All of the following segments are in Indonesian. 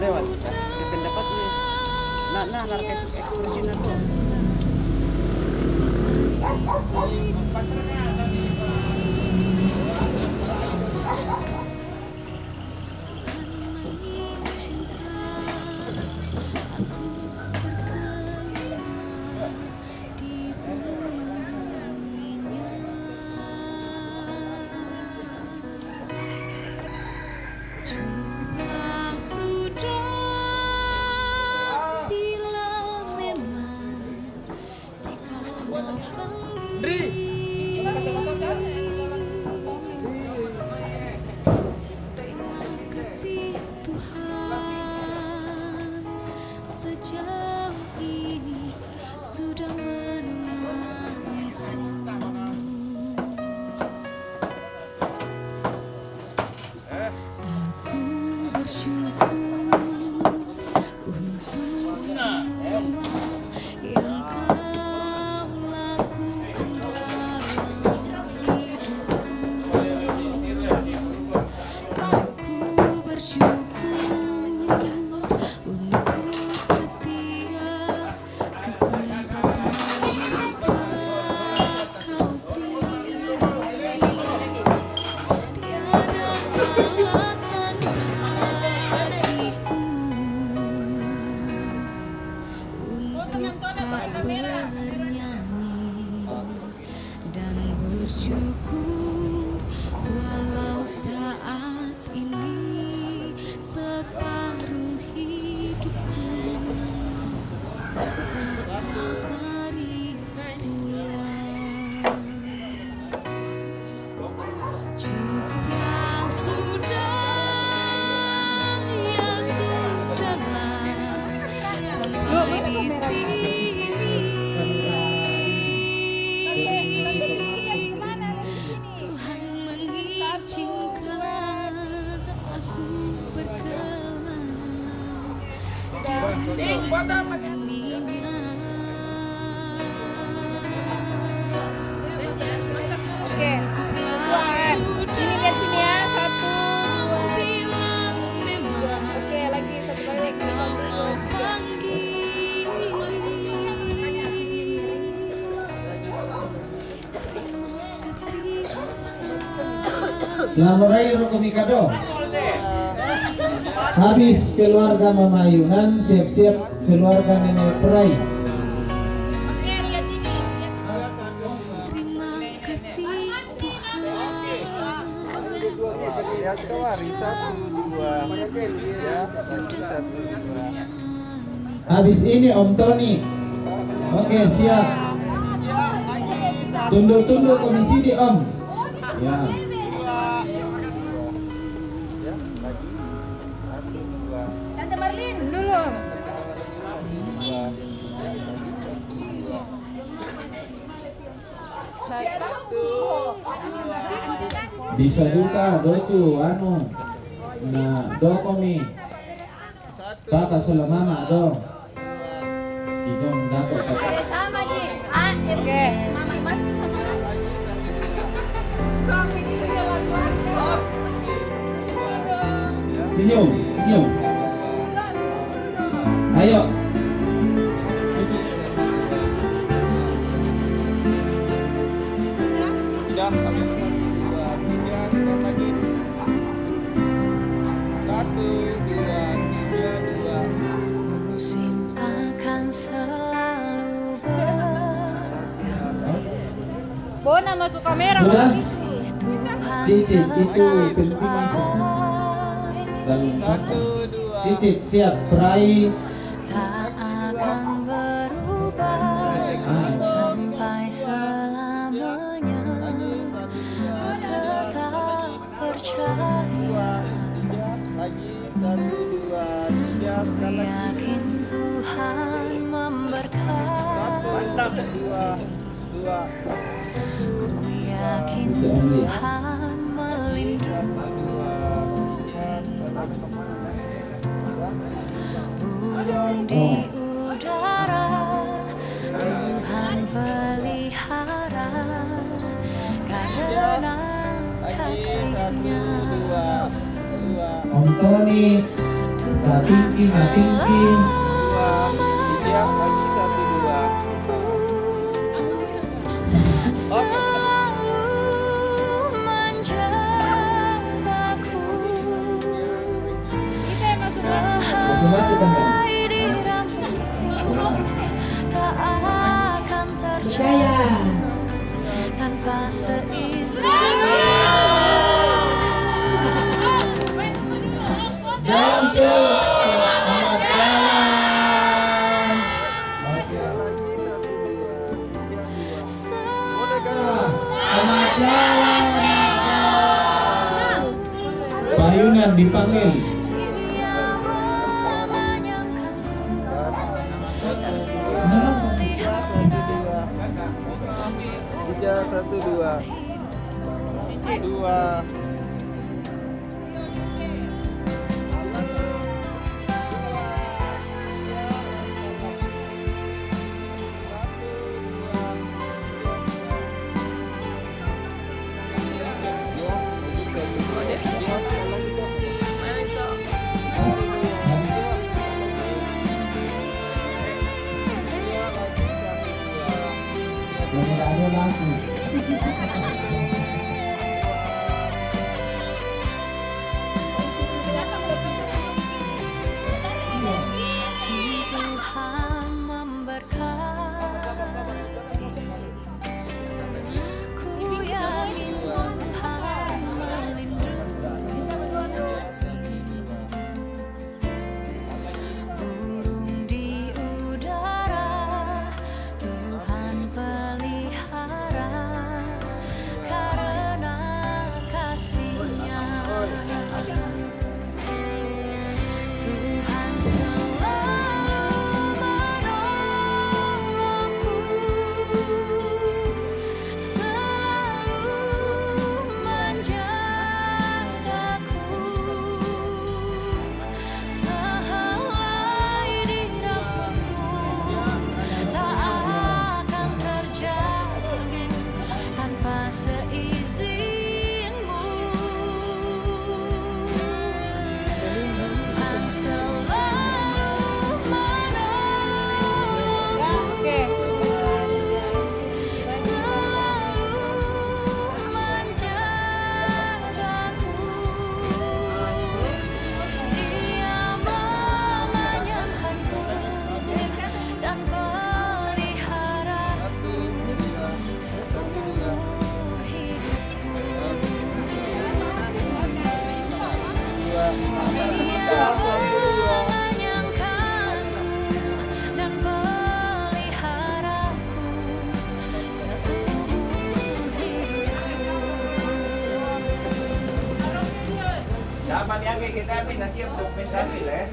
lewat di pendapat ni nak ekspresi na to. Lamorai Rokomikado. Habis keluarga Mama Yunan, siap-siap keluarga Nenek Prai. Oke, lihat ini. Terima kasih Tuhan. Lihat kawari 1 2 ya 1 2. Habis ini Om Tony. Oke, siap. Tunduk-tunduk komisi di Om. Ya. Tante Marlin dulu. Bisa duka dotu anu. Nah, do komi. Papa sula mama do. Dijong dapat. Sama Ji. Oke. Mama bantu sama aku. Sampai gitu ya, Senyum, senyum. Ayo. Sudah, habis 1 2 3 kita lagi. 1 2 3 2. Musim akan selalu berganti. Bona masuk kamera. Sudah? Tuhan Cicit itu penting itu. Lalu 1 2 Cicit siap Prai. tak akan berubah sampai selamanya. Ku tetap percaya, lagi 1 2 3 ku yakin Tuhan memberkati. mantap 2 2 Ku yakin It's only. Tuhan melindungi. Burung di udara Tuhan pelihara karena kasih-Nya. Om Tony. Tinggi, tinggi. Dua, tiga, lagi satu, dua. Oke. Masuk kan ya? Tak akan Jaya. tanpa seizin. Jalan cus, selamat jalan. Selamat jalan. Payunan dipanggil. Tiga, satu, dua. Dua. Yang ada lagi. Tuhan memberkati. Ku yakin Tuhan melindungi. Burung di udara Tuhan pelihara karena kasih-Nya. Tuhan selalu menolongku, selalu menjagaku, sehelai di rambutku tak akan terjatuh tanpa seizinmu. Tuhan selalu menolongku, selalu menjagaku. Dia mengenyangkanku dan peliharaku seumur hidupku. Dia mengenyangkanku dan peliharaku seumur hidupku. Dapat yang kita siap dokumentasi lah.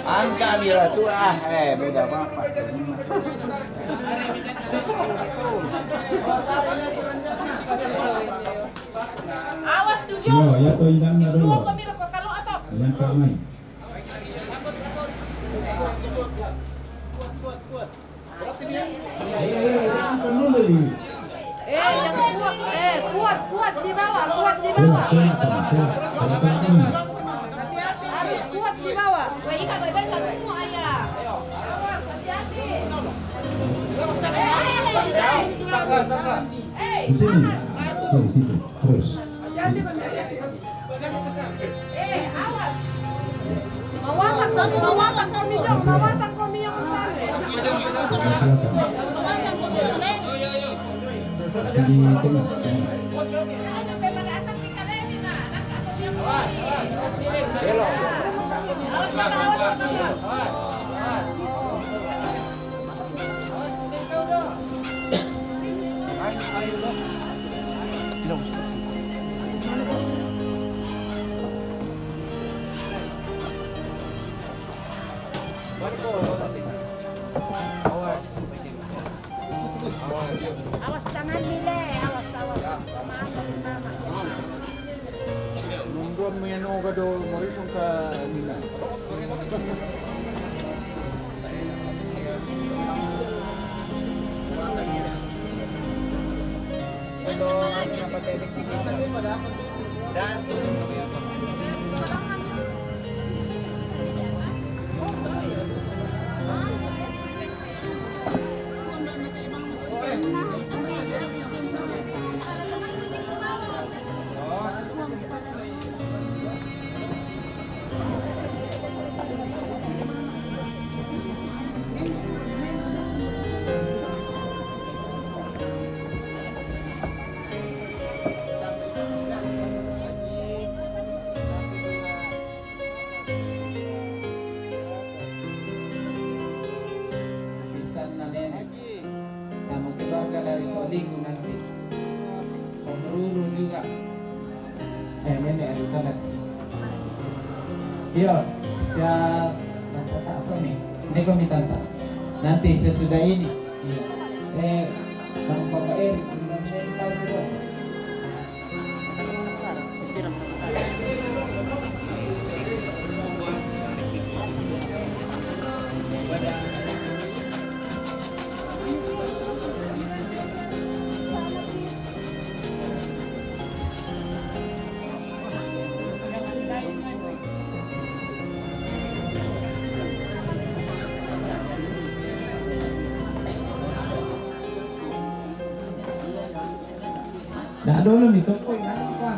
Angka bila tuh beda apa? Awas tujuh. Yo, ya to indangnya dulu. Dua pemira kok kalau atau? Yang kamai. Jangan penuh dulu. Yang kuat, kuat di bawah, kuat di Tela, bawah. tela. Harus kuat di bawah. Wah, ikan baik-baik sama semua ayah. Awas, hati-hati. Di sini. Di situ. Terus. Awas. Mawatan kami jom, mawatan kami yang kemarin. Silakan. Di tengah. Awas, kakak, awas, kakak. Awas tangan nile, awas. Nungguan mo yan ako do Morrison sa nila. Ito ang napatalik dito. Dan nenek ada toilet. Yo, siap. Tante apa nih? Ini kok minta tante. Nanti sesudah ini. Iya. Bang Bapak Erik, dengan saya tahu dulu. Nah dulu nih, kok pasti Pak.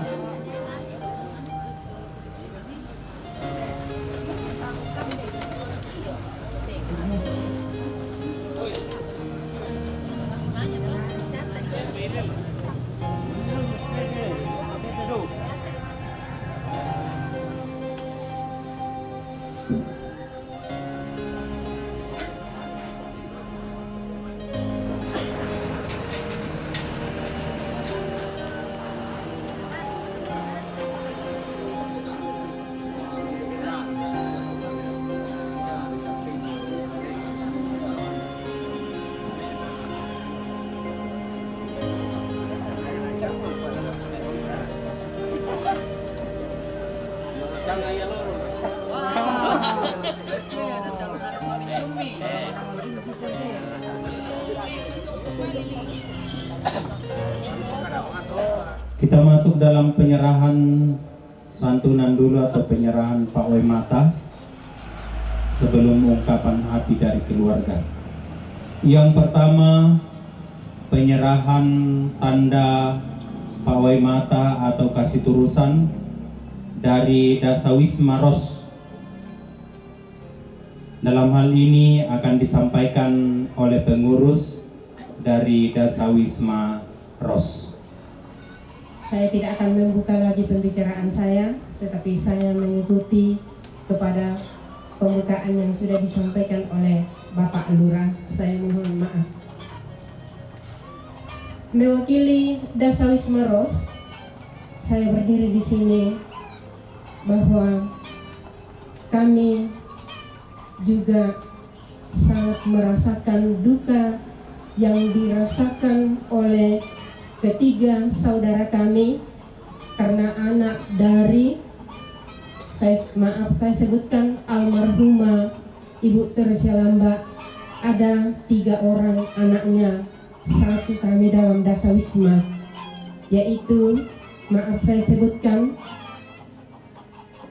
Kita masuk dalam penyerahan santunan dulu atau penyerahan Pak Wai Mata sebelum ungkapan hati dari keluarga. Yang pertama, penyerahan tanda Pak Wai Mata atau kasih turusan dari Dasawisma Ros. Dalam hal ini akan disampaikan oleh pengurus dari Dasawisma Ros. Saya tidak akan membuka lagi pembicaraan saya, tetapi saya mengikuti kepada pembukaan yang sudah disampaikan oleh Bapak Lurah. Saya mohon maaf. Mewakili Dasawisma Ros, saya berdiri di sini bahwa kami juga sangat merasakan duka yang dirasakan oleh ketiga saudara kami karena anak dari saya sebutkan almarhumah Ibu Teresa Lamba, ada 3 orang anaknya, 1 kami dalam Dasawisma, yaitu saya sebutkan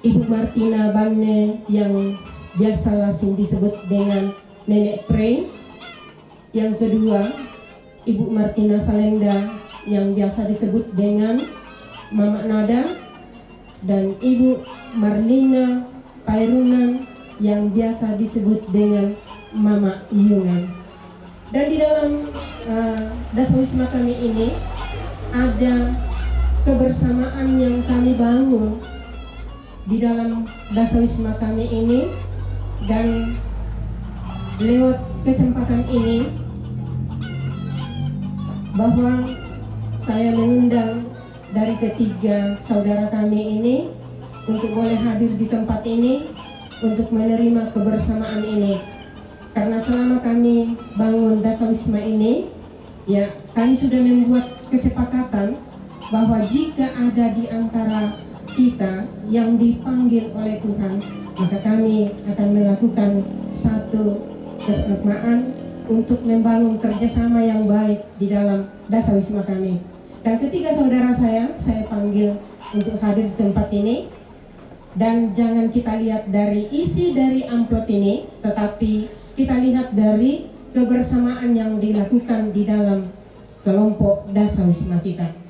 Ibu Martina Banne yang biasa lazim disebut dengan Nenek Pre, yang kedua Ibu Martina Salenda yang biasa disebut dengan Mama Nada, dan Ibu Marlina Pairunan yang biasa disebut dengan Mama Iyungan. Dan di dalam Dasawisma kami ini ada kebersamaan yang kami bangun di dalam Dasawisma kami ini, dan lewat kesempatan ini bahwa saya mengundang dari ketiga saudara kami ini untuk boleh hadir di tempat ini untuk menerima kebersamaan ini. Karena selama kami bangun Dasawisma ini, ya kami sudah membuat kesepakatan bahwa jika ada di antara kita yang dipanggil oleh Tuhan, maka kami akan melakukan satu kesamaan untuk membangun kerjasama yang baik di dalam Dasawisma kami. Dan ketiga saudara saya panggil untuk hadir di tempat ini. Dan jangan kita lihat dari isi dari amplop ini, tetapi kita lihat dari kebersamaan yang dilakukan di dalam kelompok Dasawisma kita.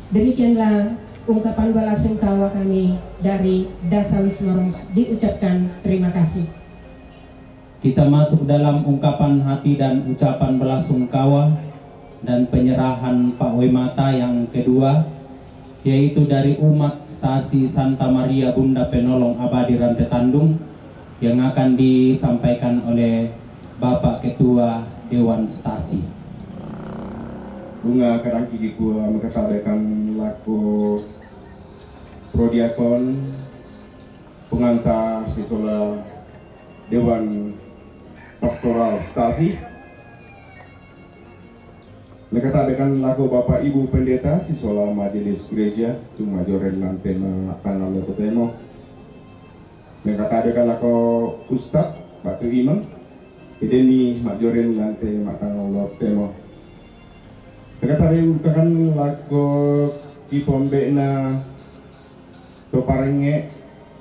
Demikianlah ungkapan belasungkawa kami dari Dasawisma Ros, diucapkan terima kasih. Kita masuk dalam ungkapan hati dan ucapan belasungkawa dan penyerahan Pak Wemata yang kedua, yaitu dari umat Stasi Santa Maria Bunda Penolong Abadi Rantai Tandung, yang akan disampaikan oleh Bapak Ketua Dewan Stasi. Bunga kadang kiki gua mengatakan laku prodiakon pengantar sisola Dewan Pastoral Stasi. Mengatakan laku Bapak Ibu Pendeta sisola Majelis Gereja tu majoren lantena tanggal temo. Mengatakan laku Ustad Batu Imam ideni majoren lante tanggal temo. Mengatakan laku Kipombe na to parenge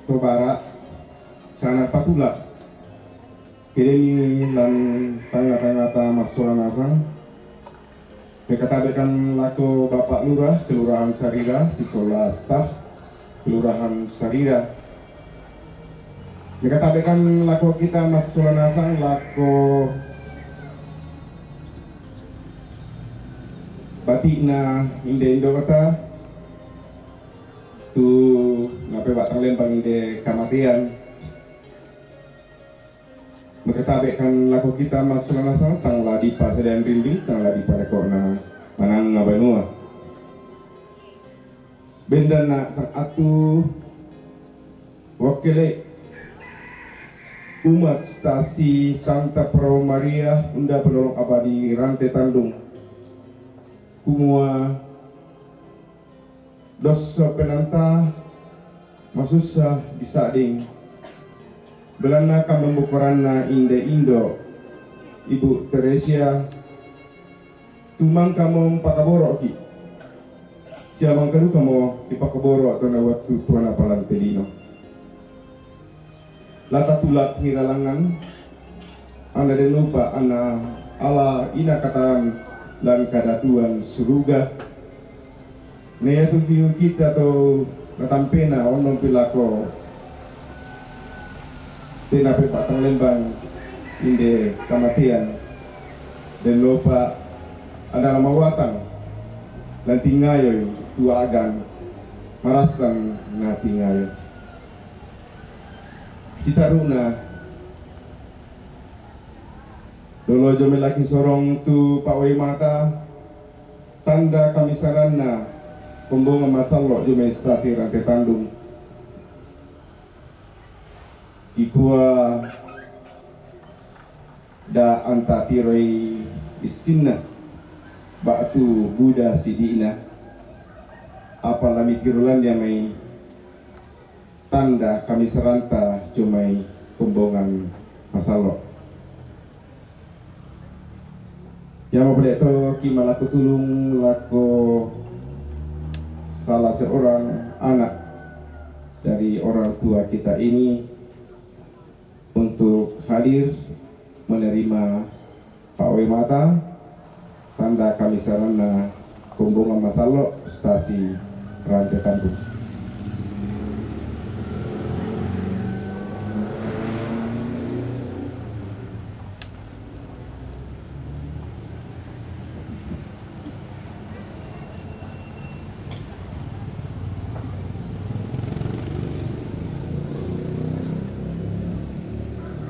to bara sana patula ideni lan tangga-tangga masuran asang. Mengatakan laku Bapak Lurah Kelurahan Sarira sisola staf Kelurahan Sarira. Mengatakan laku kita masuran asang laku batikna Indo kota tu ngape batang lembang inde kamatian. Mengatakan laku kita masuran asang tang ladi pasedan rinding tang ladi pada kona manang ngabanua. Benda nak sang atu wakile umat Stasi Santa Pro Maria Bunda Penolong Abadi Rantai Tandung. Kumua dosa penanta masusah disading belana kamembukuranna inde Indo Ibu Teresia tumang kamu pakaboro ki siamang kadu kamu di pakaboro atau na waktu tuan apalan telino lata tulak ngiralangan ana denupa ana ala ina kataan dan kadatuan suruga naya tu kita to natampena onong pilako tina patang lembang inde kamatian dan lupa ada mawatang dan tingayoy tuagan marasan na tingayoy si taruna dolo jome laki sorong tu Pak Wemata tanda kamisaranna kumbunga masallo jome Stasi Rantai Tandung ikua da anta tiroi isinna batu Buddha sidina apalami kirulan yang mai tanda kamisaranta jomai kumbungan masallo. Yang memperoleh itu kimalaku tulung laku salah seorang anak dari orang tua kita ini untuk hadir menerima Pak Wemata tanda kamisarana kumbungan masalo Stasi Rantai Tandung.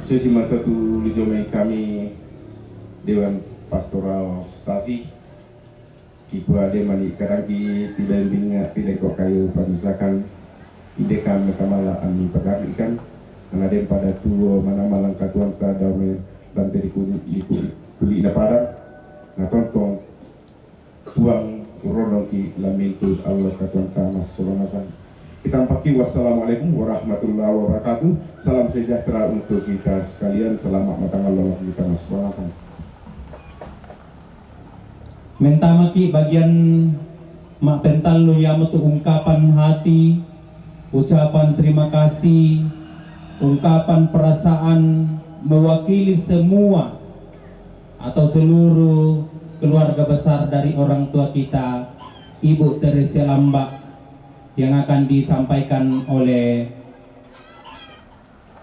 Sesi mata tu lijomai kami Dewan Pastoral Stasi kipua de mani karangi tidak binga tidak kok kayu pamisakan ide kami kamala ami pagarikan karena dem pada tuo mana malang katuan ka dame dan tadi kuli na pada na tontong tuang urodong ki lamintu Allah katuan ta masulasan. Kita paki wassalamualaikum warahmatullahi wabarakatuh. Salam sejahtera untuk kita sekalian. Selamat matang Allah kita masulasan. Mentamaki bagian mak pental lu yang tu ungkapan hati, ucapan terima kasih, ungkapan perasaan mewakili semua atau seluruh keluarga besar dari orang tua kita Ibu Teresia Lambak yang akan disampaikan oleh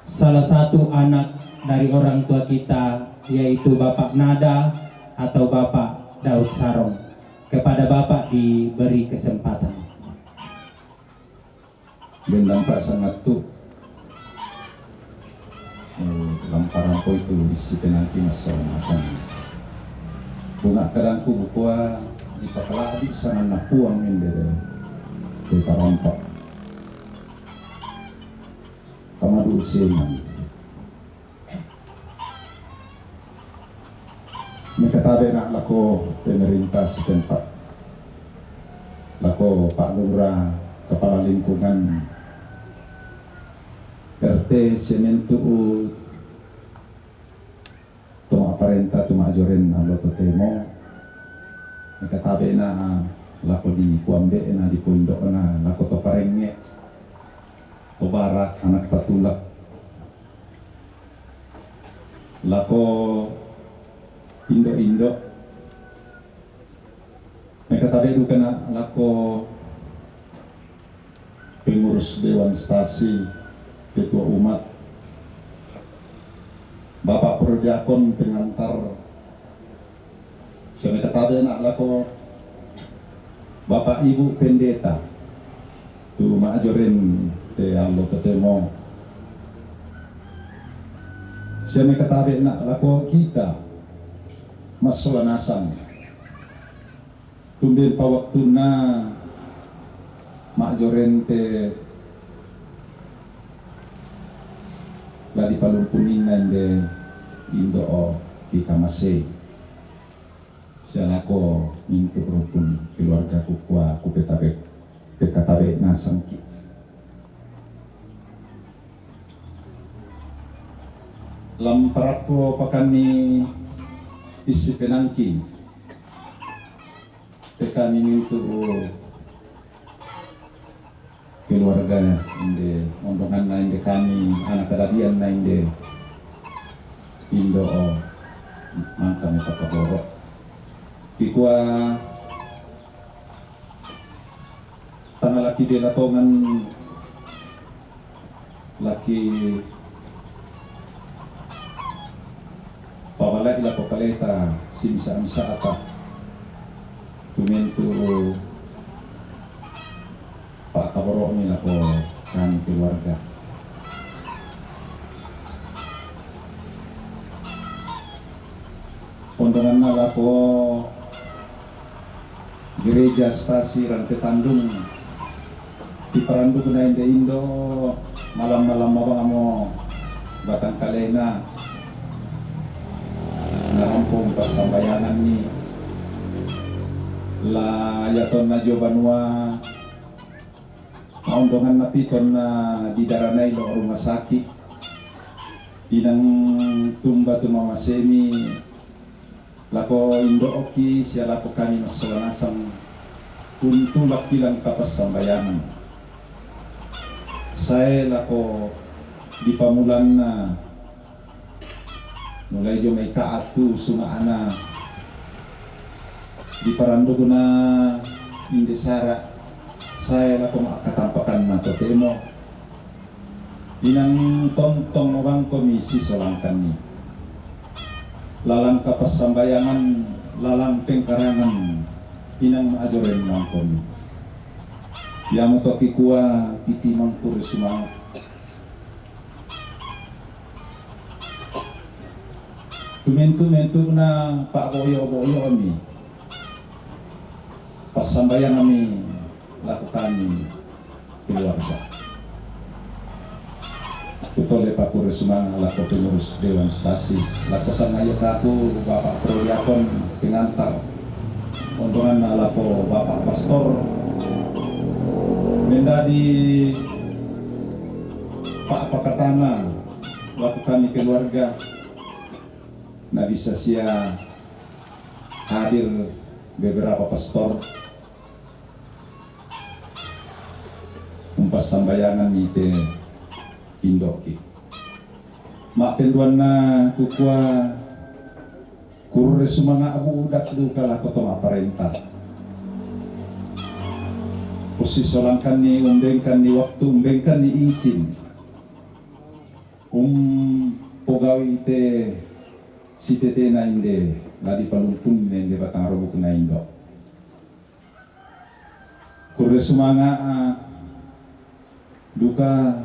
salah satu anak dari orang tua kita, yaitu Bapak Nada atau Bapak Daud Sarong. Kepada Bapak diberi kesempatan. Dan nampak sangat tuh lamparan ko itu isi penanti masa-masa bunga kadangku bukua ipakalabi sangat napuang indere kita rampak kamadu usiman Mikatabe na lako pemerintah setempat, lako Pak Lurah, Kepala Lingkungan, RT Sementu, tuma aparenta tuma ajoren aloto temo, mikatabe na lako di Puambe na di Pundok na lako to parengnya, to barak anak patulak, lako Indo mereka tadi itu kena lako pengurus Dewan Stasi, ketua umat, Bapak Prodiakon pengantar, mereka tadi nak lako Bapak Ibu Pendeta tu maajorin te allo tetemo, mereka tadi nak lako kita masulanasan tumbil pa waktu na majorente la di palumpunin na inde indo o kikamase siya ko minto rupun keluarga ko kwa kupetabe pekatabe na sangki lamparat ko pakan ni isi penangki tekan ini untuk keluarga inde ondongan na inde kami anak kadadian na inde indo o mangkami pakaboro kikwa tanah laki de latongan laki pawala ila ko kaleta simsa-msa apa tumintu Pak Kaboro nila ko kami keluarga pondongan nala ko gereja stasi Rantai Tandung di Paranduk na Indo malam-malam mabang mo batang kalena narampong pasambayanan ni la yaton na Jobanua maundongan na piton na di daranay lo rumah sakit inang tumba tumamasemi lako Indo Oki siya lako kami masawanasang kuntulak kilang kapasambayanan saya lako di pamulan na mulai jo may kaatu sumaana di Parandog na Indesara saya lako makatampakan na totemo inang tontong mawang komisi solangkan ni lalang kapasambayangan lalang pengkarangan inang maajoren ng komi yamu to kikuwa kitimang puri sumangat tumentu na Pak Boyo kami pasambayan kami lakukan keluarga Utole Pak Puri Sumanga lako pengurus Dewan Stasi lako sangayak aku Bapak Prodiakon pengantar ondongan na lako Bapak Pastor mendadi Pak Pakatana lako kami keluarga na bisa siya hadir beberapa pastor umpas sambayangan ite Indoki mapenduan na kukwa kurure sumanga abu udak du kala kotong aparenta Usisolangkan ni umbengkan ni waktu umbengkan ni isin. Pogawi ite si tete na inde ladi palumpun na inde batang robok na indo. Kure sumanga duka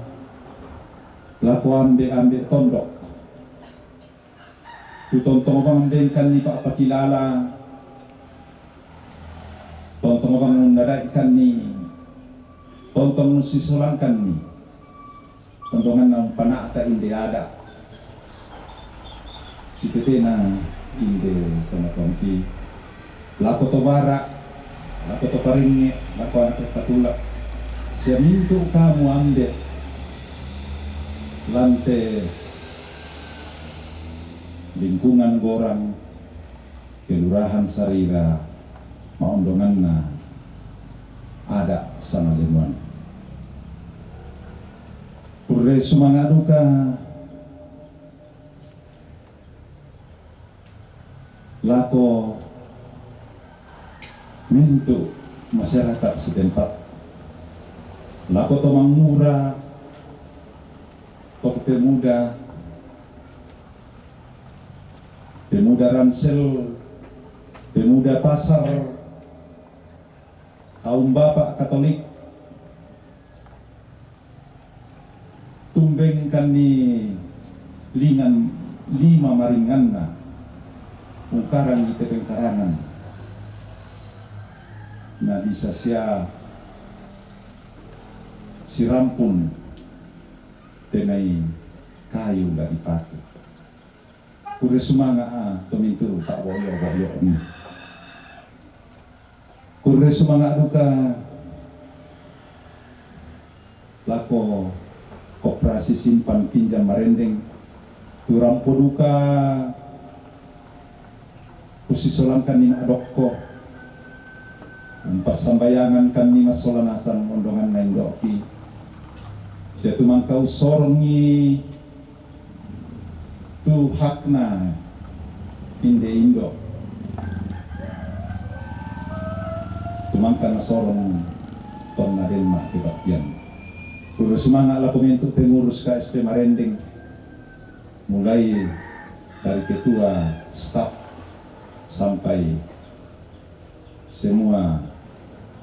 laku ambe tondok. Tutontong bang umbengkan ni pak pakilala. Tontong bang undadaikan ni. Tontong sisolangkan ni. Tontongan ng panata inde ada. Si tete na inde tomatongki. Lako to bara, lako to paringi, lako anak patulak. Siya minto kamu ambil lante lingkungan gorang kelurahan Sarira maondongan na ada sama limuan. Ure sumanga duka lako mintu masyarakat setempat lako to mangmura to pemuda ransel, pemuda pasar, kaum bapak Katolik, tumbengkan ni lima maringan na ungkaran di tepengkarangan na bisa siya sirampun tenai kayu dari dipakai. Kure sumanga tumintu tak boyo ni. Kure sumanga duka lako koperasi simpan pinjam marendeng turampo duka usisolankan ni adokko sambayangan kan ni masolanasan mondongan na indoki siya tumangkaw sorongi tu hakna inde indo tumangka na sorong ton na din matibakyan. Urus mga alakomento pengurus KSP Marendeng mulai dari ketua staf sampai semua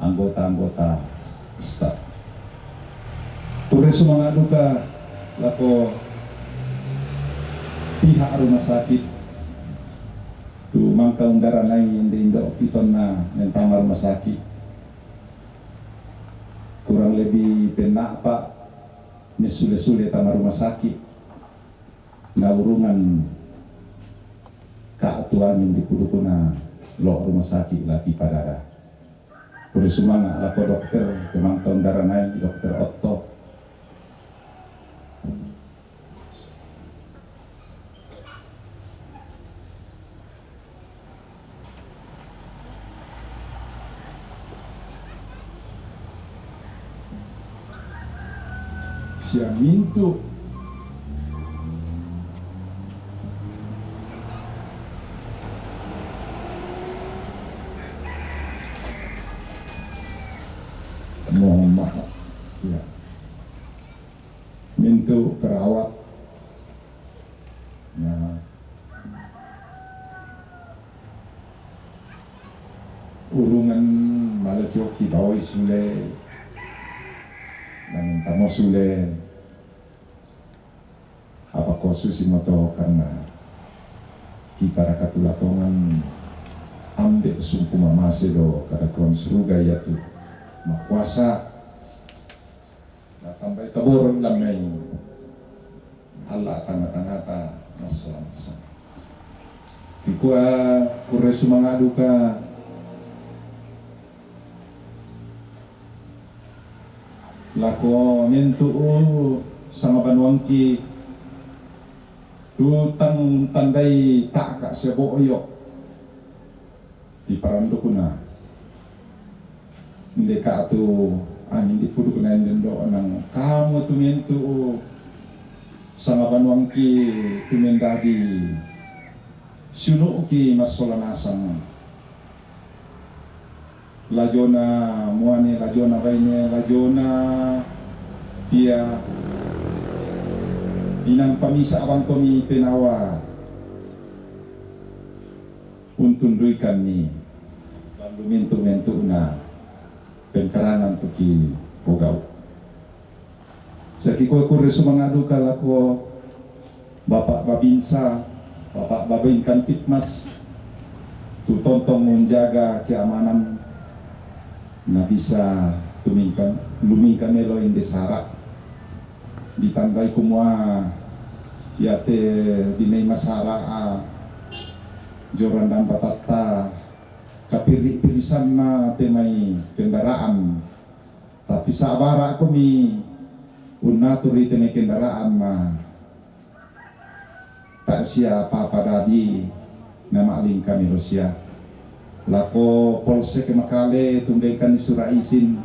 anggota-anggota staf. Urus mga duka lako pihak rumah sakit tu mangka undara nai inde indo piton na nentama rumah sakit kurang lebih penak pak mesule-sule tama rumah sakit na urungan kaatuan yang dipudukuna lo rumah sakit laki padara kuri sumanga lako dokter mangka undara nai dokter Otto siya minto mohon maaf ya minto perawat ya urungan malajoki bawai sule dan tamo sule apa kosusi moto karena kipara katulatongan ambek sumpu mamasedo kada tuan suruga yaitu makuasa na tambay tabor lamay Allah tanga-tangata masalamasa kikua kure sumangadu ka lako ngentu sama banwangki tutang tandai tak kak seboyok di parando kuna ndeka tu angin di pudu kuna ndendo nang kamu tu ngentu sama banwangki tumendadi sunu ki masolanasang lajona muani lajona lajona baine lajona pia inang pamisa abang kami penawa untunduikan ni lalu mintu na pengkarangan tuki pogau sakiko kure sumangadu kalako Bapak Babinsa, Bapak Babinkan Pitmas tu tontong menjaga keamanan na bisa lumingkan melo inde sarak ditandai kumua yate dinai masara joran dan patata kapiri-pirisan na temai kendaraan tapi sabara kami unaturi temai kendaraan na tak siapa pada di nama aling kami Rusia lako polsek Makale tundaikan di surah izin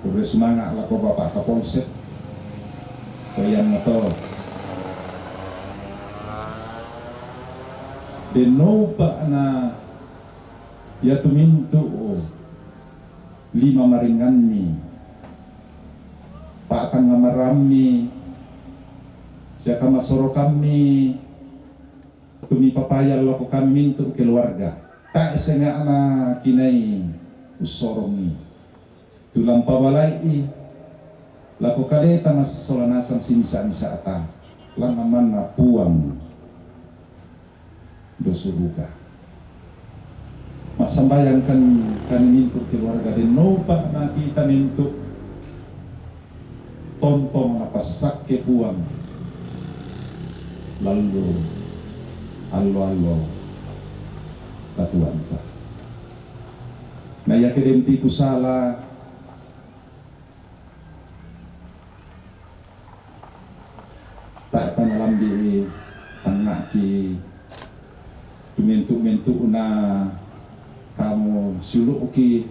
udah semangat lako bapak kapolsek koyan motor denoba na ya tumintu 5 maringan mi patang ngamarami siya kamasoro kami tumi papaya lako kami mintu keluarga tak senga na kinay usorong ni tulang pabalay lako kadeta mas solanasang sinisa-nisa ata lang naman na puwang dosuruga masambayan kan mintu keluarga din no pa nakita mintu tontong napasak ke puwang lalu alo katuan pa na yakirimpi kusala tak panalam diri anak ki tumintu na kamu suluk ki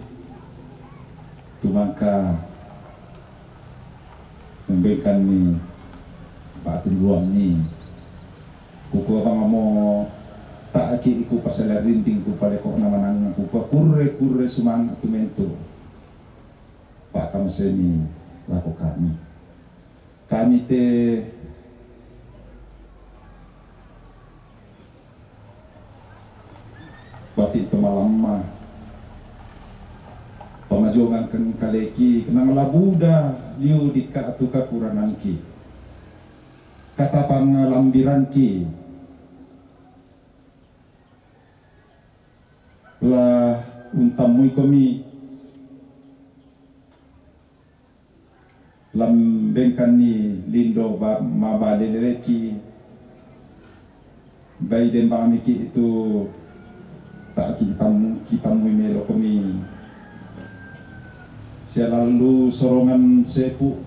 tumangka memberikan ni batun ruang ni kuku apa mo tak aki iku pasal rinting ku paleko naman ang kuku kurre sumang tumento pak kami seni lako kami te bati itu malamma pemajongan kan kaleki kenang labuda liu dika atuka kuranangki kata panglambiranki la untamui kami lambengkan ni lindo mabaleleki bayi dan bangiki itu tak kita mui melo kami selalu sorongan sepu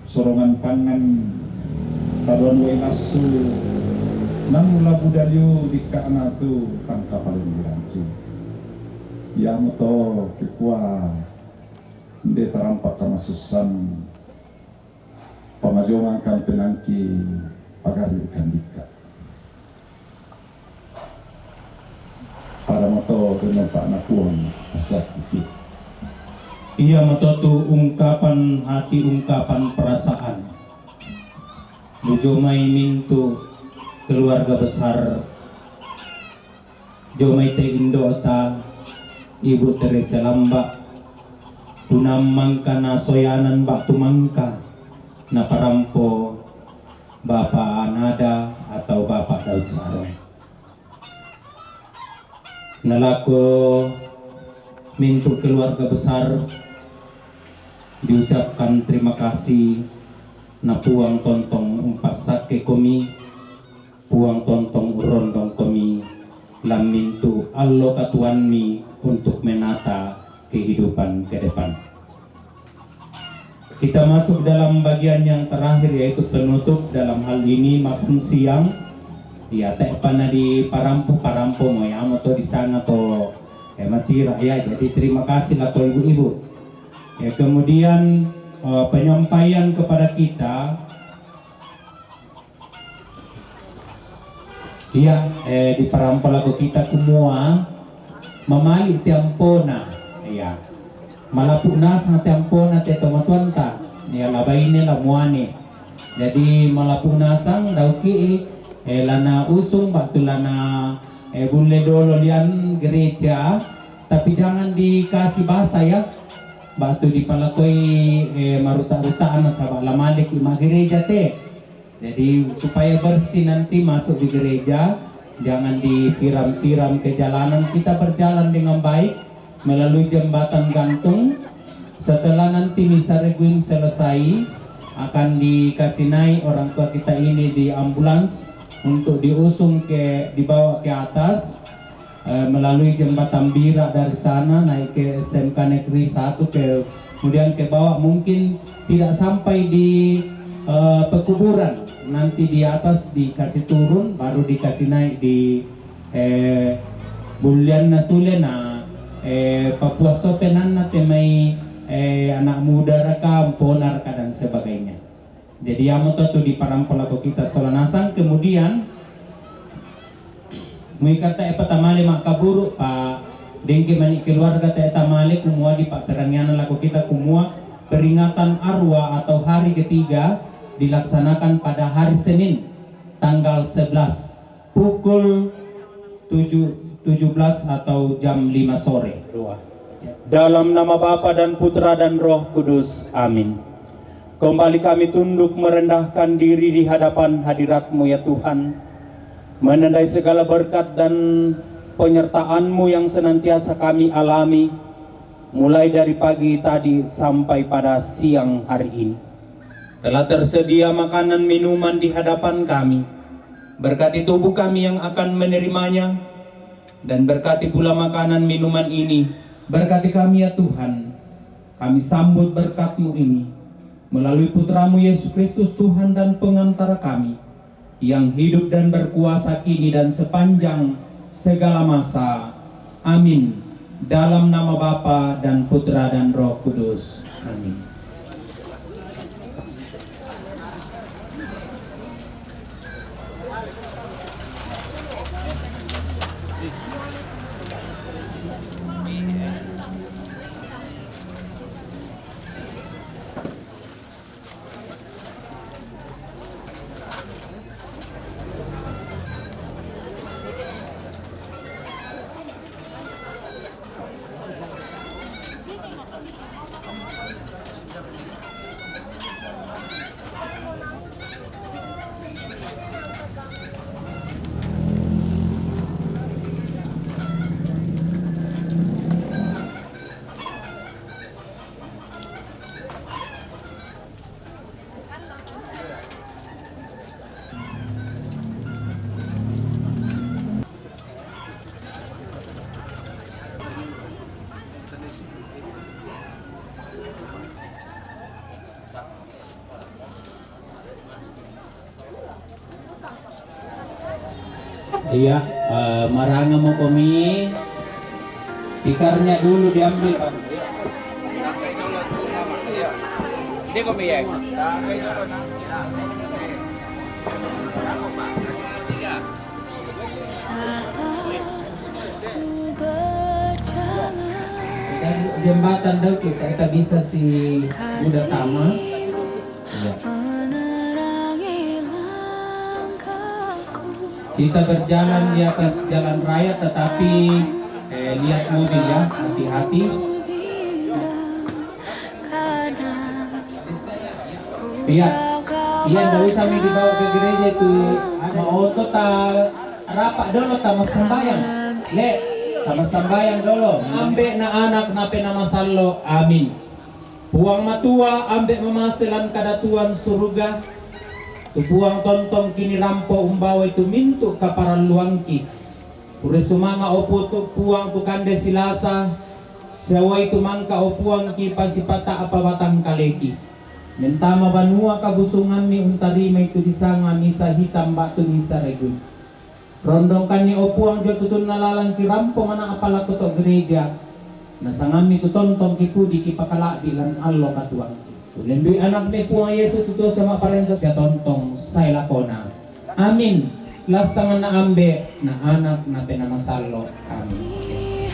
sorongan pangan taruan nasu namula budalyo dikana tu tangka paling diranki ya moto kekuah hindi tarampak kamasusan pamajongan kan penangki agar ikan dika para moto renampak napuang asap dikit ia moto tu ungkapan hati ungkapan perasaan Jomai mintu keluarga besar Jomai te Indo ta Ibu Teresa Lambak tunamangka na soyanan bak tumangka na parampo Bapak Anada atau Bapak Daud Sarong nalako mintu keluarga besar diucapkan terima kasih na puang tontong umpasak ke komi puang tontong urondong komi lam mintu allo katuan mi untuk menata kehidupan ke depan. Kita masuk dalam bagian yang terakhir yaitu penutup dalam hal ini makan siang. Ya tak pernah di parampo mo ya moto di sana to mati rakyat. Jadi terima kasih lah to ibu-ibu. Ya, kemudian penyampaian kepada kita. Ya di parampo lagu kita semua memali tiampona ya malapuna sa tempo na tetomatuan ta niya labay nila muani. Jadi malapuna sang dauki lana usung batulana bulle dolo lian gereja, tapi jangan dikasih bahasa ya. Batu dipalakoy maruta-rutaan sa lamalik ima gereja te. Jadi supaya bersih nanti masuk di gereja, jangan disiram-siram ke jalanan. Kita berjalan dengan baik melalui jembatan gantung. Setelah nanti misa requiem selesai, akan dikasih naik orang tua kita ini di ambulans untuk dibawa ke atas melalui jembatan Bira dari sana naik ke SMK Negeri 1 kemudian ke bawah, mungkin tidak sampai di pekuburan, nanti di atas dikasih turun baru dikasih naik di Bulian Nasulena Papua Sopenan temai anak muda raka, ponar raka dan sebagainya. Jadi yang itu di parampolako kita solanasang, kemudian muikata epatamale makaburu pa dengke mani keluarga ta etamale kumua di pak perangyanan laku kita kumua peringatan arwah atau hari ketiga dilaksanakan pada hari Senin tanggal 11 pukul 17 atau jam 5 sore. Dalam nama Bapa dan Putra dan Roh Kudus, amin. Kembali kami tunduk merendahkan diri di hadapan hadirat-Mu ya Tuhan, menandai segala berkat dan penyertaan-Mu yang senantiasa kami alami mulai dari pagi tadi sampai pada siang hari ini. Telah tersedia makanan minuman di hadapan kami. Berkati tubuh kami yang akan menerimanya, dan berkati pula makanan minuman ini. Berkati kami ya Tuhan. Kami sambut berkat-Mu ini melalui Putra-Mu Yesus Kristus Tuhan dan pengantara kami, yang hidup dan berkuasa kini dan sepanjang segala masa. Amin. Dalam nama Bapa dan Putra dan Roh Kudus. Amin. Iya, maranga mo kami. Ikarnya dulu diambil, Pak. Hindi ko miyek. Dan jembatan daw kita bisa si Buddha Tama. Iya. Kita berjalan di atas jalan raya, tetapi lihat mobil ya, hati-hati. Lihat, iya tidak usah dibawa ke gereja itu. Ada auto rapak dulu tamas sembayang. Tamas sembayang dulu. Ambek na anak nape nama sallo, amin. Puang matua ambek memasilan kadatuan surga. Tupuang tontong kini rampo umbawa itu mintu kaparan luangki. Ure sumanga opo tu puang tu kande silasa. Sewa itu mangka opuang ki pasipata apa batang kaleki. Mentama banua kabusungan ni untari may itu disanga misa hitam batu misa regun. Rondongkan ni opuang jo tutun nalalang ki rampo mana apala kuto gereja. Nasangan ni tutontong ki pudi ki pakala bilan allo katuang. Lembui anak ni puang Yesus tutu sama parentos ya tontong say lakona. Amin. Lasangan na ambe na anak na penamasalo. Amin.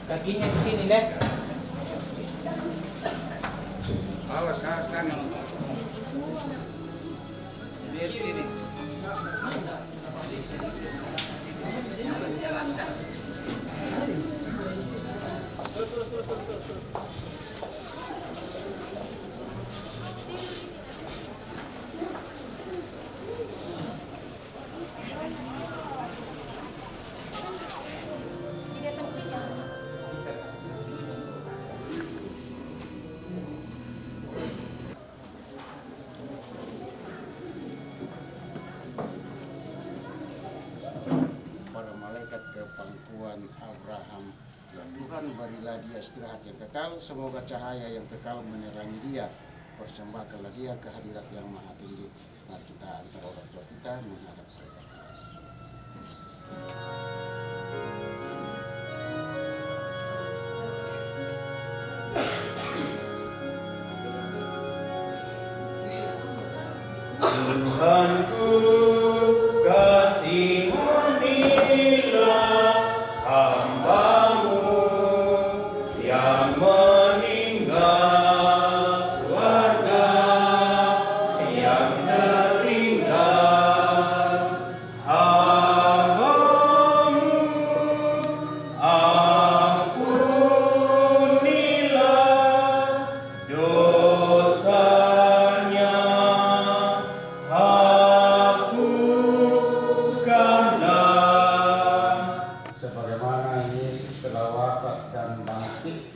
Kakinya di sini deh. Awas, kanan. Biar sini. Para malaikat kepangkuan Abraham, ya Tuhan berilah dia istirahat yang kekal, semoga cahaya yang kekal menerangi dia, persembahkanlah dia ke hadirat yang maha tinggi. Mari kita antara orang tua kita menghadap mereka. Tuhanku kasihanilah hamba-Mu yang meninggal, warga yang tertinggal. Hamba-Mu ampunilah dosanya, sebagaimana Yesus telah wafat dan bangkit,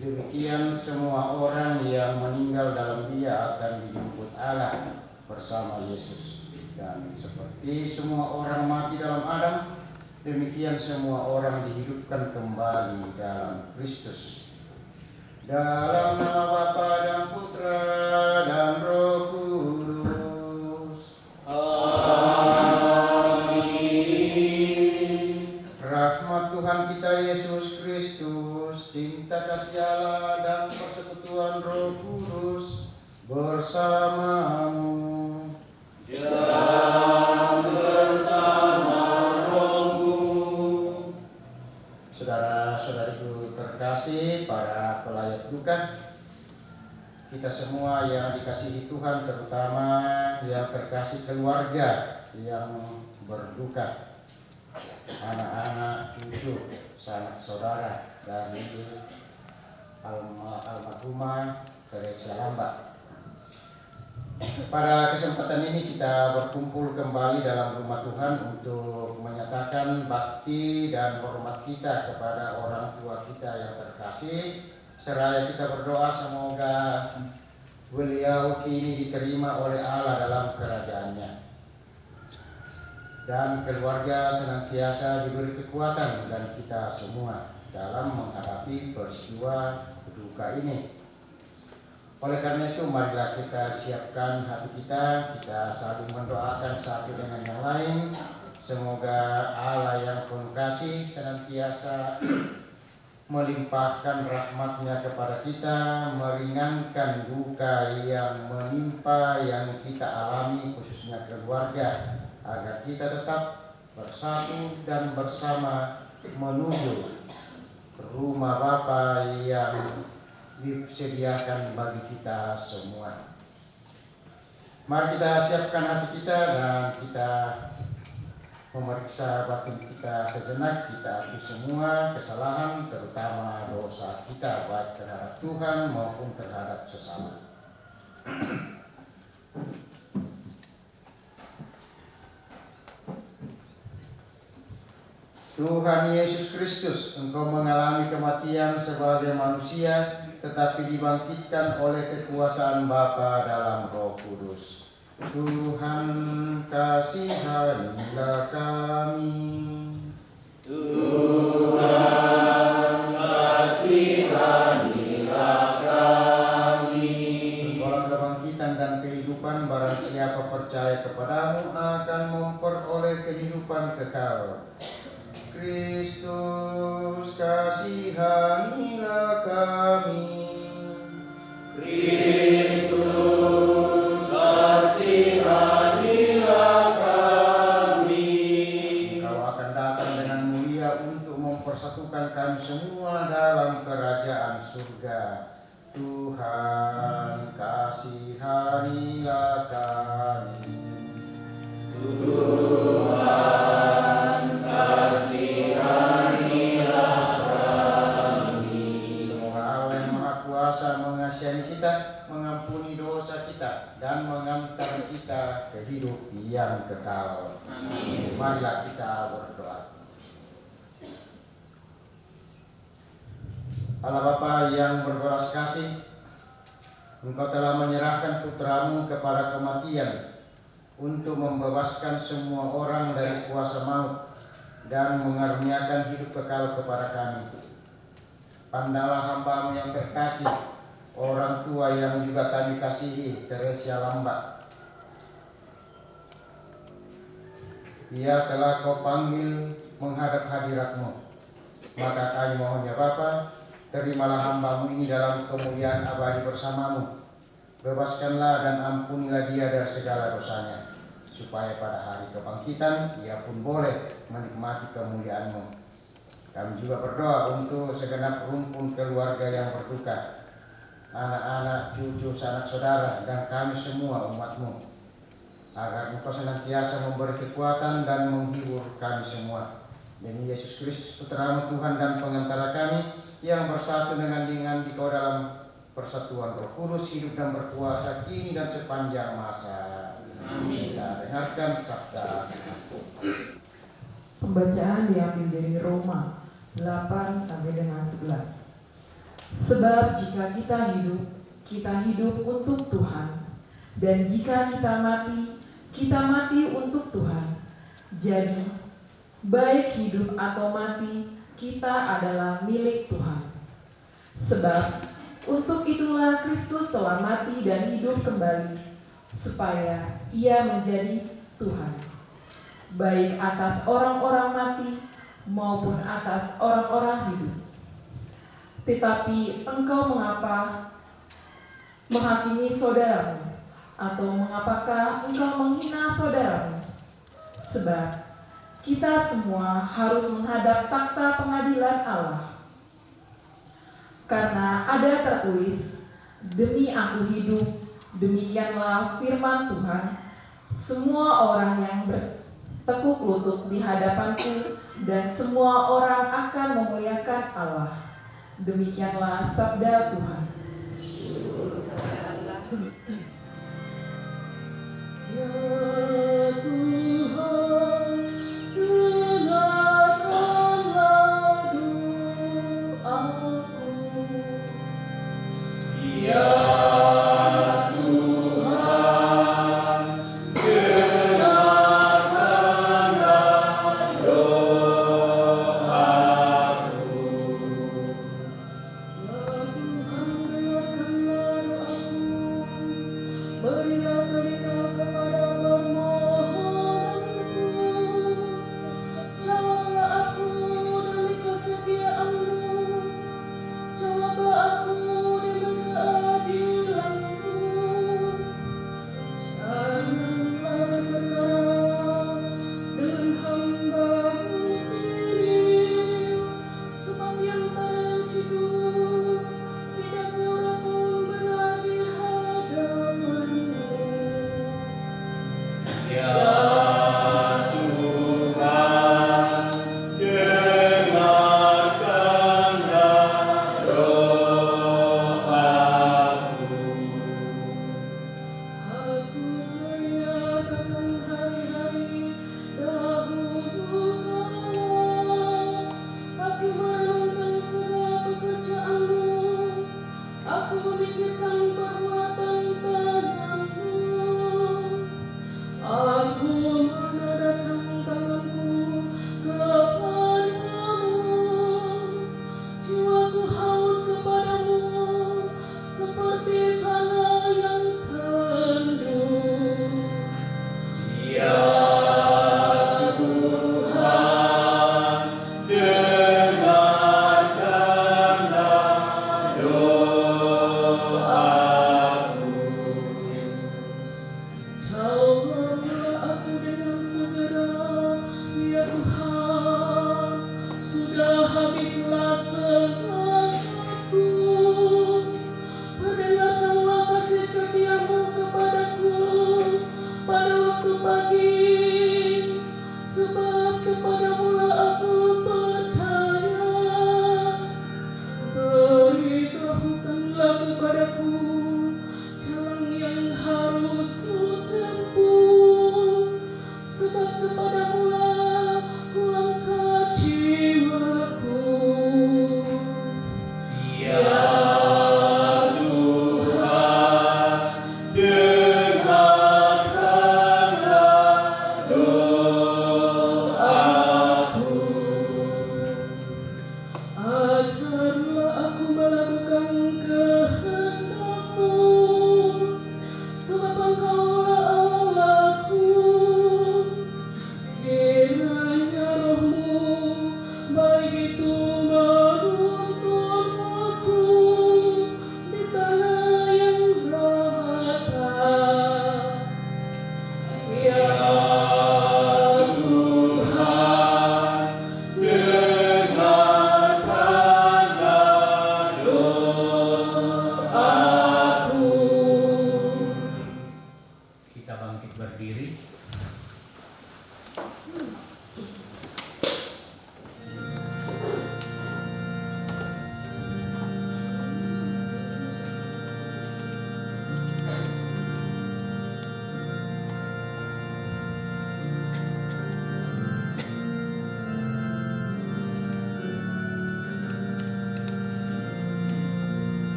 demikian semua orang yang meninggal dalam Dia akan dijemput Allah bersama Yesus. Dan seperti semua orang mati dalam Adam, demikian semua orang dihidupkan kembali dalam Kristus. Dalam nama Bapa dan Putra dan Roh Kudus. Rahmat Tuhan kita Yesus Kristus, cinta kasih Allah dan persekutuan Roh Kudus bersamamu. kita semua yang dikasihi Tuhan, terutama yang terkasih keluarga yang berduka, anak-anak, cucu, sanak saudara dari almarhumah Teresia Lambak. Pada kesempatan ini kita berkumpul kembali dalam rumah Tuhan untuk menyatakan bakti dan hormat kita kepada orang tua kita yang terkasih, seraya kita berdoa semoga beliau kini diterima oleh Allah dalam kerajaannya, dan keluarga senantiasa diberi kekuatan dan kita semua dalam menghadapi peristiwa duka ini. Oleh karena itu, marilah kita siapkan hati kita saling mendoakan satu dengan yang lain. Semoga Allah yang penuh kasih senantiasa melimpahkan rahmat-Nya kepada kita, meringankan duka yang menimpa yang kita alami, khususnya keluarga, agar kita tetap bersatu dan bersama menuju rumah Bapa yang disediakan bagi kita semua. Mari kita siapkan hati kita dan kita memeriksa batin kita sejenak. Kita akui semua kesalahan, terutama dosa kita, baik terhadap Tuhan maupun terhadap sesama. Tuhan Yesus Kristus, Engkau mengalami kematian sebagai manusia, tetapi dibangkitkan oleh kekuasaan Bapa dalam Roh Kudus. Tuhan, kasihanilah kami. Tuhan, kasihanilah kami. Engkaulah kebangkitan dan kehidupan, barang siapa percaya kepadamu akan memperoleh kehidupan kekal. Kristus, kasihanilah kami. Kristus, kasihanilah kami. Engkau akan datang dengan mulia untuk mempersatukan kami semua dalam kerajaan surga. Tuhan, kasihanilah kami. Tuhan, kasihanilah kami. Semoga Allah yang Maha Kuasa mengasihi kita, mengampuni dosa kita, dan mengantar kita ke hidup yang kekal. Amin. Marilah kita berdoa. Allah Bapa yang berbelas kasih, Engkau telah menyerahkan putra-Mu kepada kematian untuk membebaskan semua orang dari kuasa maut dan mengaruniakan hidup kekal kepada kami. Pandanglah hamba-Mu yang terkasih, orang tua yang juga kami kasihi, Teresia Lambak. Ia telah Kau panggil menghadap hadirat-Mu. Maka kami mohon ya Bapa, terimalah hamba-Mu ini dalam kemuliaan abadi bersama-Mu. Bebaskanlah dan ampunilah dia dari segala dosanya, supaya pada hari kebangkitan ia pun boleh menikmati kemuliaan-Mu. Kami juga berdoa untuk segenap rumpun keluarga yang berduka, anak-anak, cucu, sanak saudara, dan kami semua umat-Mu, agar Engkau senantiasa memberi kekuatan dan menghibur kami semua. Demi Yesus Kristus, Putra-Mu Tuhan dan pengantara kami, yang bersatu dengan di Kau dalam persatuan Roh Kudus, hidup dan berkuasa kini dan sepanjang masa. Amin. Kita dengarkan sabda. Pembacaan diambil dari Roma 8 sampai dengan 11. Sebab jika kita hidup untuk Tuhan, dan jika kita mati untuk Tuhan. Jadi, baik hidup atau mati, kita adalah milik Tuhan. Sebab untuk itulah Kristus telah mati dan hidup kembali, supaya Ia menjadi Tuhan, baik atas orang-orang mati maupun atas orang-orang hidup. Tetapi engkau mengapa menghakimi saudaramu? Atau mengapakah engkau menghina saudaramu? Sebab kita semua harus menghadap takhta pengadilan Allah. Karena ada tertulis, Demi aku hidup, demikianlah firman Tuhan, semua orang yang bertekuk lutut di hadapanku dan semua orang akan memuliakan Allah. Demikianlah sabda Tuhan. Ya Tuhan, dengarkanlah doaku. Ya berilah telinga kepada permohonan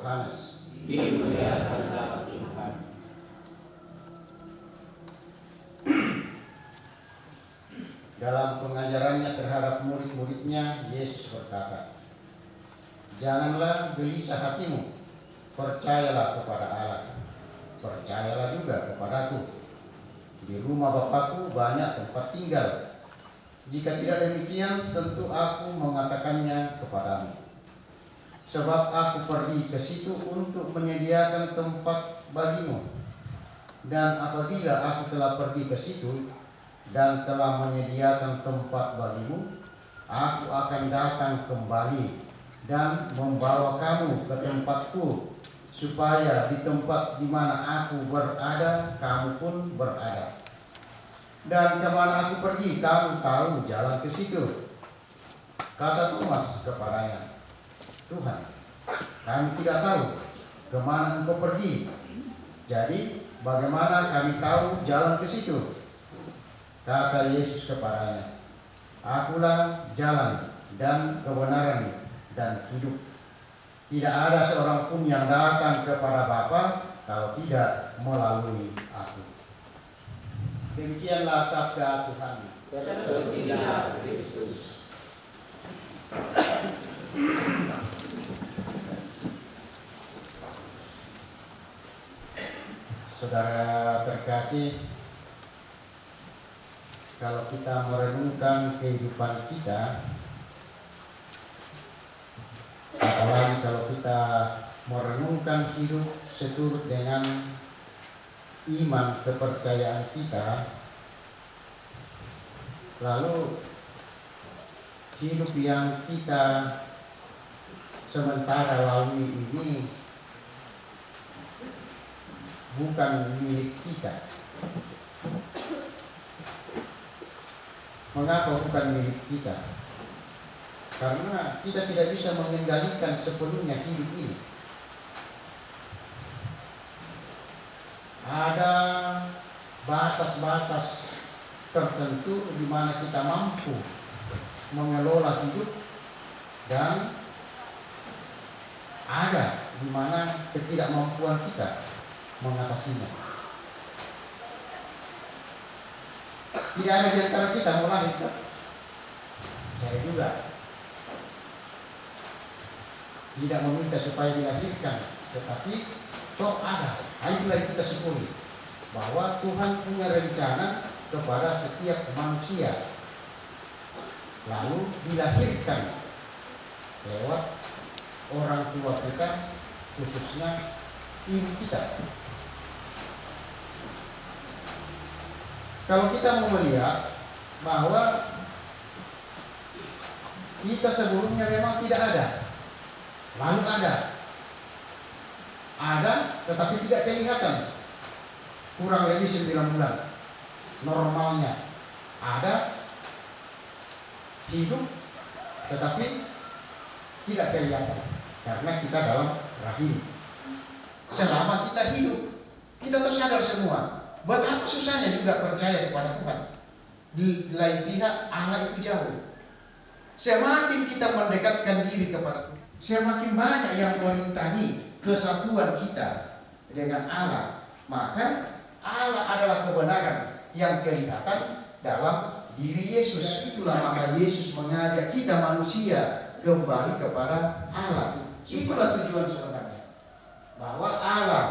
Yohanes. Dimuliakanlah Tuhan. Dalam pengajarannya terhadap murid-muridnya, Yesus berkata, "Janganlah gelisah hatimu, percayalah kepada Allah, percayalah juga kepadaku. Di rumah Bapakku banyak tempat tinggal. Jika tidak demikian, tentu aku mengatakannya kepadamu. Sebab aku pergi ke situ untuk menyediakan tempat bagimu. Dan apabila aku telah pergi ke situ dan telah menyediakan tempat bagimu, aku akan datang kembali dan membawa kamu ke tempatku, supaya di tempat di mana aku berada, kamu pun berada. Dan kemana aku pergi, kamu tahu jalan ke situ." Kata Thomas kepadanya, "Tuhan, kami tidak tahu kemana engkau pergi. Jadi bagaimana kami tahu jalan ke situ?" Kata Yesus kepadanya, "Akulah jalan dan kebenaran dan hidup. Tidak ada seorang pun yang datang kepada Bapa kalau tidak melalui aku." Demikianlah sabda Tuhan. Terpujilah Kristus. Saudara terkasih, kalau kita merenungkan kehidupan kita, apalagi kalau kita merenungkan hidup seturut dengan iman kepercayaan kita, lalu hidup yang kita sementara lalui ini bukan milik kita. Mengapa bukan milik kita? Karena kita tidak bisa mengendalikan sepenuhnya hidup ini. Ada batas-batas tertentu di mana kita mampu mengelola hidup, dan ada di mana ketidakmampuan kita mengatasinya. Tidak ada di antara kita mulai, saya juga tidak meminta supaya dilahirkan, tetapi toh ada. Ayolah kita syukuri bahwa Tuhan punya rencana kepada setiap manusia, lalu dilahirkan lewat orang tua kita, khususnya ibu kita. Kalau kita mau melihat bahwa kita sebelumnya memang tidak ada, lalu ada tetapi tidak kelihatan, kurang lebih 9 bulan. Normalnya ada, hidup, tetapi tidak kelihatan karena kita dalam rahim. Selama kita hidup, kita tuh sadar semua betapa susahnya juga percaya kepada Tuhan. Di lain pihak Allah itu jauh. Semakin kita mendekatkan diri kepada Tuhan, semakin banyak yang melintangi kesatuan kita dengan Allah. Maka Allah adalah kebenaran yang kelihatan dalam diri Yesus. Itulah maka Yesus mengajak kita manusia kembali kepada Allah. Itulah tujuan sebenarnya, bahwa Allah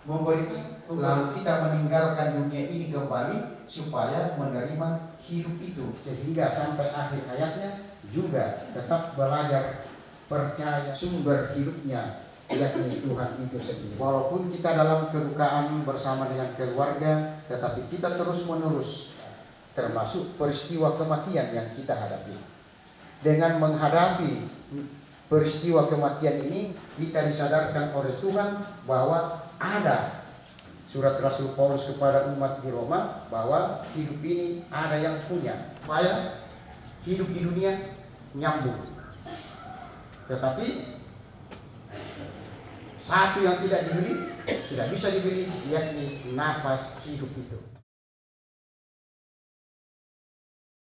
memberi, lalu kita meninggalkan dunia ini kembali supaya menerima hidup itu, sehingga sampai akhir hayatnya juga tetap belajar percaya sumber hidupnya, yakni Tuhan itu sendiri. Walaupun kita dalam kedukaan bersama dengan keluarga, tetapi kita terus menerus, termasuk peristiwa kematian yang kita hadapi. Dengan menghadapi peristiwa kematian ini, kita disadarkan oleh Tuhan bahwa ada surat Rasul Paulus kepada umat di Roma, bahwa hidup ini ada yang punya, supaya hidup di dunia nyambung. Tetapi satu yang tidak dibeli, tidak bisa dibeli, yakni nafas hidup itu.